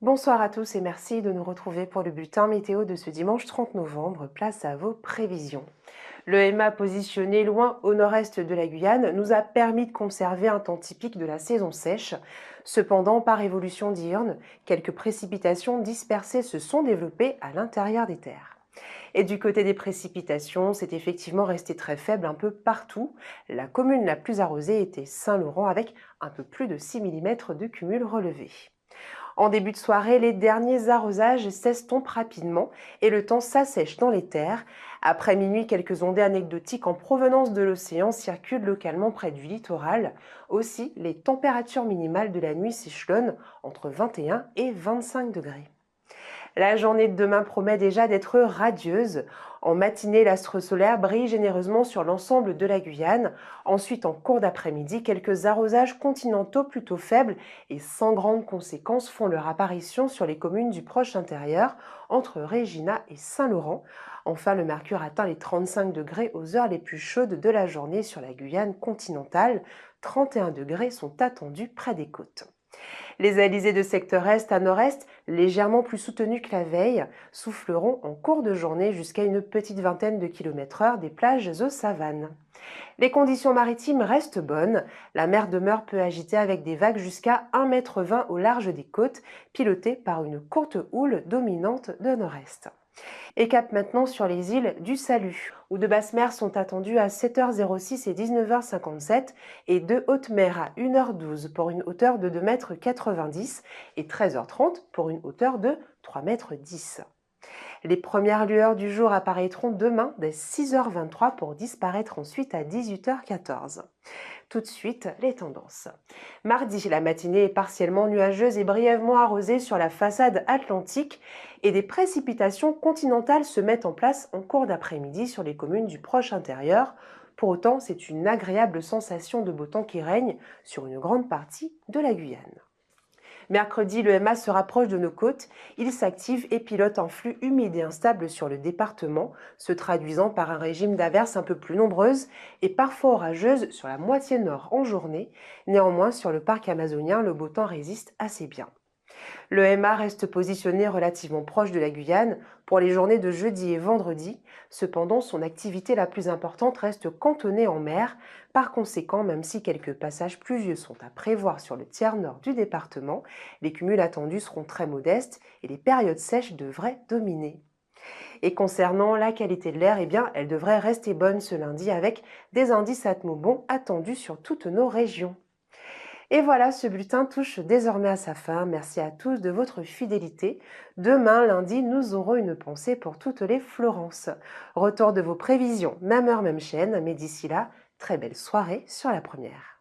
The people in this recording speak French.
Bonsoir à tous et merci de nous retrouver pour le bulletin météo de ce dimanche 30 novembre. Place à vos prévisions. Le MA positionné loin au nord-est de la Guyane nous a permis de conserver un temps typique de la saison sèche. Cependant, par évolution diurne, quelques précipitations dispersées se sont développées à l'intérieur des terres. Et du côté des précipitations, c'est effectivement resté très faible un peu partout. La commune la plus arrosée était Saint-Laurent avec un peu plus de 6 mm de cumul relevé. En début de soirée, les derniers arrosages s'estompent rapidement et le temps s'assèche dans les terres. Après minuit, quelques ondées anecdotiques en provenance de l'océan circulent localement près du littoral. Aussi, les températures minimales de la nuit s'échelonnent entre 21 et 25 degrés. La journée de demain promet déjà d'être radieuse. En matinée, l'astre solaire brille généreusement sur l'ensemble de la Guyane. Ensuite, en cours d'après-midi, quelques arrosages continentaux plutôt faibles et sans grandes conséquences font leur apparition sur les communes du proche intérieur, entre Regina et Saint-Laurent. Enfin, le mercure atteint les 35 degrés aux heures les plus chaudes de la journée sur la Guyane continentale. 31 degrés sont attendus près des côtes. Les alizés de secteur est à nord-est, légèrement plus soutenus que la veille, souffleront en cours de journée jusqu'à une petite vingtaine de km/h des plages aux savanes. Les conditions maritimes restent bonnes. La mer demeure peu agitée avec des vagues jusqu'à 1,20 m au large des côtes, pilotées par une courte houle dominante de nord-est. Et cap maintenant sur les îles du Salut, où de basses mers sont attendues à 7h06 et 19h57 et de hautes mers à 1h12 pour une hauteur de 2,90 m et 13h30 pour une hauteur de 3,10 m. Les premières lueurs du jour apparaîtront demain dès 6h23 pour disparaître ensuite à 18h14. Tout de suite, les tendances. Mardi, la matinée est partiellement nuageuse et brièvement arrosée sur la façade atlantique et des précipitations continentales se mettent en place en cours d'après-midi sur les communes du proche intérieur. Pour autant, c'est une agréable sensation de beau temps qui règne sur une grande partie de la Guyane. Mercredi, le MA se rapproche de nos côtes. Il s'active et pilote un flux humide et instable sur le département, se traduisant par un régime d'averses un peu plus nombreuses et parfois orageuses sur la moitié nord en journée. Néanmoins, sur le parc amazonien, le beau temps résiste assez bien. Le MA reste positionné relativement proche de la Guyane pour les journées de jeudi et vendredi. Cependant, son activité la plus importante reste cantonnée en mer. Par conséquent, même si quelques passages pluvieux sont à prévoir sur le tiers nord du département, les cumuls attendus seront très modestes et les périodes sèches devraient dominer. Et concernant la qualité de l'air, elle devrait rester bonne ce lundi avec des indices atmos bons attendus sur toutes nos régions. Et voilà, ce bulletin touche désormais à sa fin. Merci à tous de votre fidélité. Demain, lundi, nous aurons une pensée pour toutes les Florences. Retour de vos prévisions, même heure, même chaîne. Mais d'ici là, très belle soirée sur la première.